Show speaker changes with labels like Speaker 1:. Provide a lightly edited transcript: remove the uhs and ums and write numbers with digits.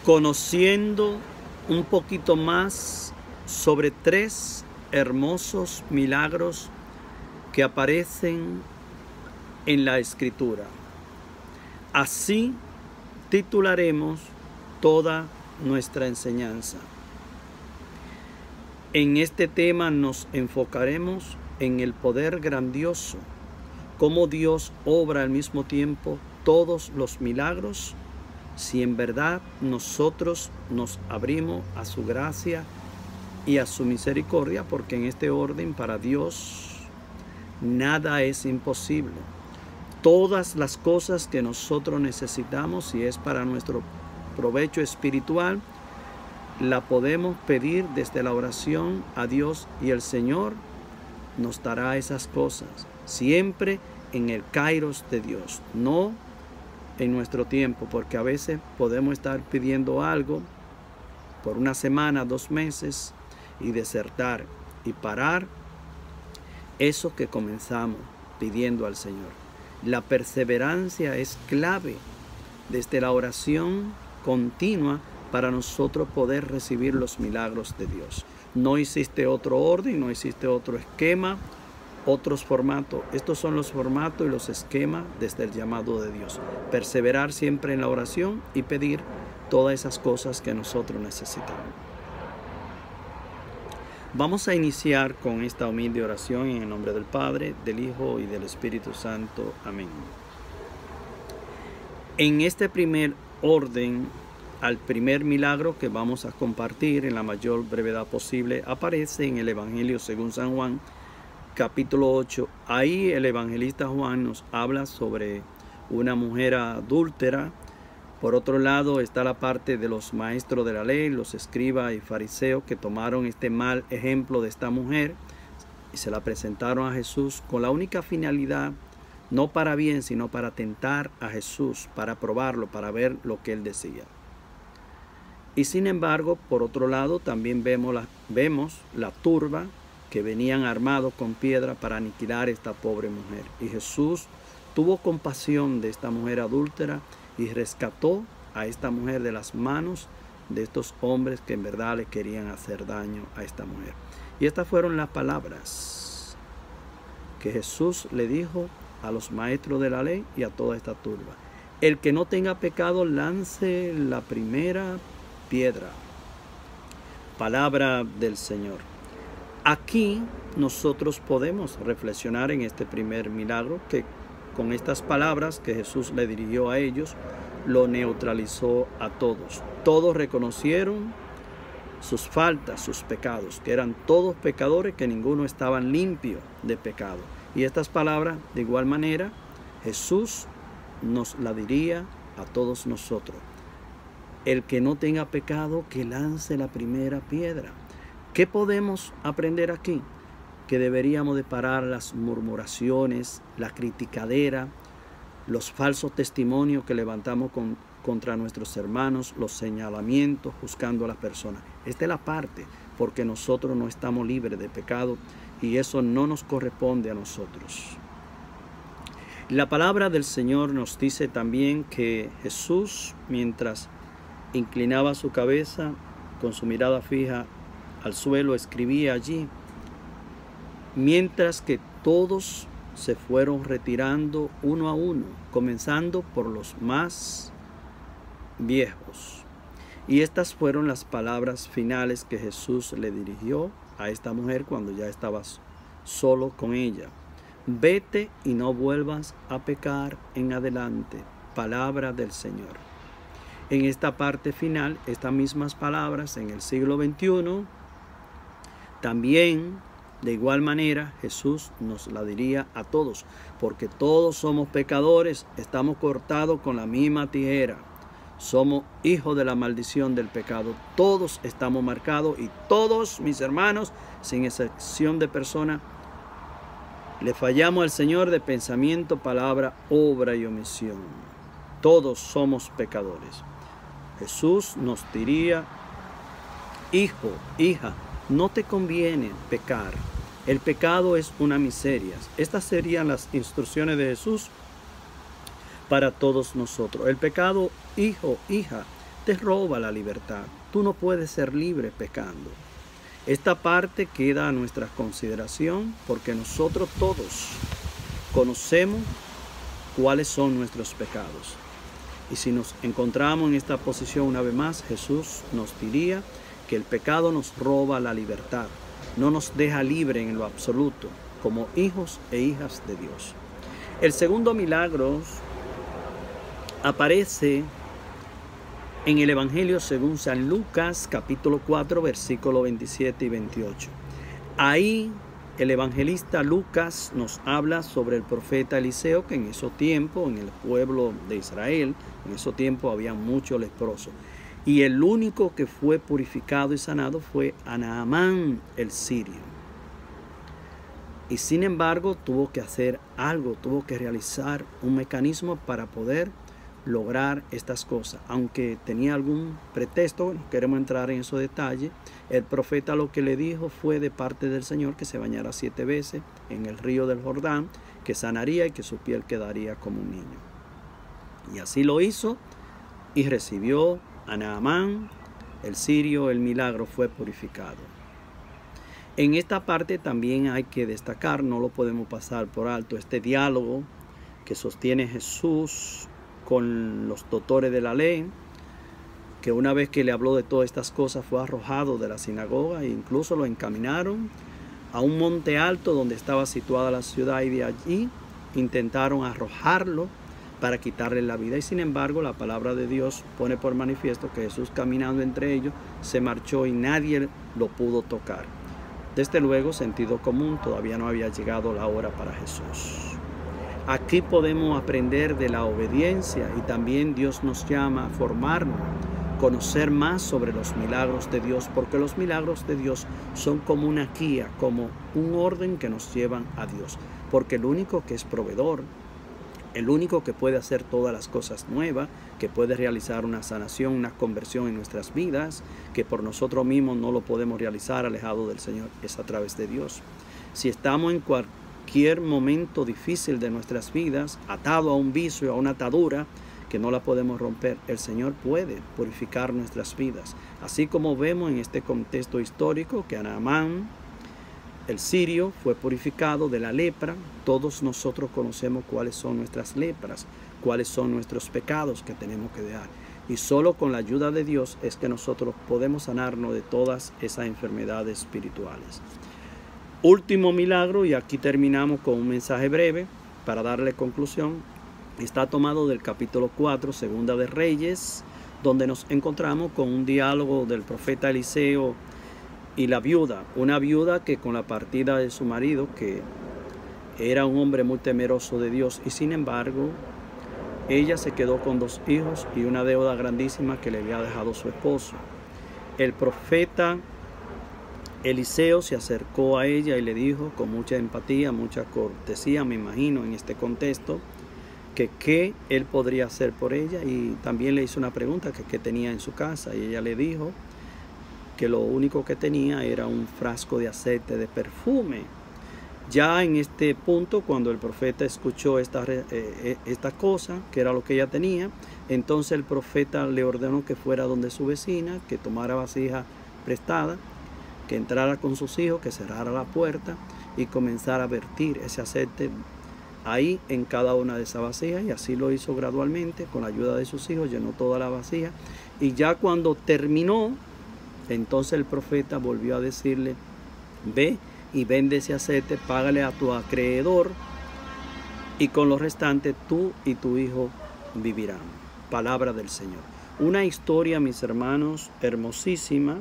Speaker 1: conociendo un poquito más sobre 3 hermosos milagros que aparecen en la Escritura. Así titularemos toda nuestra enseñanza. En este tema nos enfocaremos en el poder grandioso, cómo Dios obra al mismo tiempo todos los milagros, si en verdad nosotros nos abrimos a su gracia y a su misericordia, porque en este orden para Dios nada es imposible. Todas las cosas que nosotros necesitamos, si es para nuestro provecho espiritual, la podemos pedir desde la oración a Dios y el Señor nos dará esas cosas, siempre en el kairos de Dios, no en nuestro tiempo, porque a veces podemos estar pidiendo algo por una semana, 2 meses y desertar y parar eso que comenzamos pidiendo al Señor. La perseverancia es clave desde la oración continua para nosotros poder recibir los milagros de Dios. No existe otro orden, no existe otro esquema, otros formatos. Estos son los formatos y los esquemas desde el llamado de Dios. Perseverar siempre en la oración y pedir todas esas cosas que nosotros necesitamos. Vamos a iniciar con esta humilde oración en el nombre del Padre, del Hijo y del Espíritu Santo. Amén. En este primer orden, al primer milagro que vamos a compartir en la mayor brevedad posible, aparece en el Evangelio según San Juan, capítulo 8. Ahí el evangelista Juan nos habla sobre una mujer adúltera. Por otro lado está la parte de los maestros de la ley, los escribas y fariseos, que tomaron este mal ejemplo de esta mujer y se la presentaron a Jesús con la única finalidad, no para bien, sino para tentar a Jesús, para probarlo, para ver lo que él decía. Y sin embargo, por otro lado, también vemos la turba que venían armados con piedra para aniquilar a esta pobre mujer. Y Jesús tuvo compasión de esta mujer adúltera y rescató a esta mujer de las manos de estos hombres que en verdad le querían hacer daño a esta mujer. Y estas fueron las palabras que Jesús le dijo a los maestros de la ley y a toda esta turba. El que no tenga pecado, lance la primera piedra. Palabra del Señor. Aquí nosotros podemos reflexionar en este primer milagro que con estas palabras que Jesús le dirigió a ellos, lo neutralizó a todos. Todos reconocieron sus faltas, sus pecados, que eran todos pecadores, que ninguno estaba limpio de pecado. Y estas palabras, de igual manera, Jesús nos la diría a todos nosotros. El que no tenga pecado, que lance la primera piedra. ¿Qué podemos aprender aquí? Que deberíamos de parar las murmuraciones, la criticadera, los falsos testimonios que levantamos contra nuestros hermanos, los señalamientos, juzgando a las personas. Esta es la parte, porque nosotros no estamos libres de pecado y eso no nos corresponde a nosotros. La palabra del Señor nos dice también que Jesús, mientras inclinaba su cabeza con su mirada fija al suelo, escribía allí, mientras que todos se fueron retirando uno a uno, comenzando por los más viejos. Y estas fueron las palabras finales que Jesús le dirigió a esta mujer cuando ya estaba solo con ella. Vete y no vuelvas a pecar en adelante. Palabra del Señor. En esta parte final, estas mismas palabras en el siglo XXI, también de igual manera Jesús nos la diría a todos, porque todos somos pecadores, estamos cortados con la misma tijera, somos hijos de la maldición del pecado, todos estamos marcados y todos, mis hermanos, sin excepción de persona, le fallamos al Señor de pensamiento, palabra, obra y omisión. Todos somos pecadores. Jesús nos diría, hijo, hija, no te conviene pecar. El pecado es una miseria. Estas serían las instrucciones de Jesús para todos nosotros. El pecado, hijo, hija, te roba la libertad. Tú no puedes ser libre pecando. Esta parte queda a nuestra consideración porque nosotros todos conocemos cuáles son nuestros pecados. Y si nos encontramos en esta posición una vez más, Jesús nos diría que el pecado nos roba la libertad, no nos deja libre en lo absoluto, como hijos e hijas de Dios. El segundo milagro aparece en el Evangelio según San Lucas, capítulo 4, versículos 27 y 28. Ahí el evangelista Lucas nos habla sobre el profeta Eliseo, que en ese tiempo, en el pueblo de Israel, en ese tiempo había muchos leprosos. Y el único que fue purificado y sanado fue Naamán el sirio. Y sin embargo tuvo que hacer algo, tuvo que realizar un mecanismo para poder lograr estas cosas. Aunque tenía algún pretexto, no queremos entrar en esos detalles, el profeta lo que le dijo fue de parte del Señor que se bañara 7 veces en el río del Jordán, que sanaría y que su piel quedaría como un niño. Y así lo hizo y recibió a Naamán el sirio, el milagro, fue purificado. En esta parte también hay que destacar, no lo podemos pasar por alto, este diálogo que sostiene Jesús con los doctores de la ley, que una vez que le habló de todas estas cosas fue arrojado de la sinagoga e incluso lo encaminaron a un monte alto donde estaba situada la ciudad, y de allí intentaron arrojarlo para quitarle la vida. Y sin embargo la palabra de Dios pone por manifiesto que Jesús, caminando entre ellos, se marchó y nadie lo pudo tocar. Desde luego, sentido común, todavía no había llegado la hora para Jesús. Aquí podemos aprender de la obediencia, y también Dios nos llama a formarnos, conocer más sobre los milagros de Dios, porque los milagros de Dios son como una guía, como un orden que nos llevan a Dios, porque el único que es proveedor, el único que puede hacer todas las cosas nuevas, que puede realizar una sanación, una conversión en nuestras vidas, que por nosotros mismos no lo podemos realizar alejado del Señor, es a través de Dios. Si estamos en cualquier momento difícil de nuestras vidas, atado a un vicio, a una atadura que no la podemos romper, el Señor puede purificar nuestras vidas. Así como vemos en este contexto histórico que Naamán el sirio fue purificado de la lepra. Todos nosotros conocemos cuáles son nuestras lepras, cuáles son nuestros pecados que tenemos que dejar. Y solo con la ayuda de Dios es que nosotros podemos sanarnos de todas esas enfermedades espirituales. Último milagro, y aquí terminamos con un mensaje breve para darle conclusión. Está tomado del capítulo 4, Segunda de Reyes, donde nos encontramos con un diálogo del profeta Eliseo y la viuda. Una viuda que con la partida de su marido, que era un hombre muy temeroso de Dios, y sin embargo ella se quedó con 2 hijos y una deuda grandísima que le había dejado su esposo. El profeta Eliseo se acercó a ella y le dijo con mucha empatía, mucha cortesía, me imagino en este contexto, que qué él podría hacer por ella, y también le hizo una pregunta que qué tenía en su casa, y ella le dijo que lo único que tenía era un frasco de aceite de perfume. Ya en este punto, cuando el profeta escuchó esta cosa, que era lo que ella tenía, entonces el profeta le ordenó que fuera donde su vecina, que tomara vasija prestada, que entrara con sus hijos, que cerrara la puerta y comenzara a vertir ese aceite ahí en cada una de esas vasijas. Y así lo hizo gradualmente, con la ayuda de sus hijos, llenó toda la vasija. Y ya cuando terminó, entonces el profeta volvió a decirle: ve y vende ese aceite, págale a tu acreedor, y con lo restante tú y tu hijo vivirán. Palabra del Señor. Una historia, mis hermanos, hermosísima,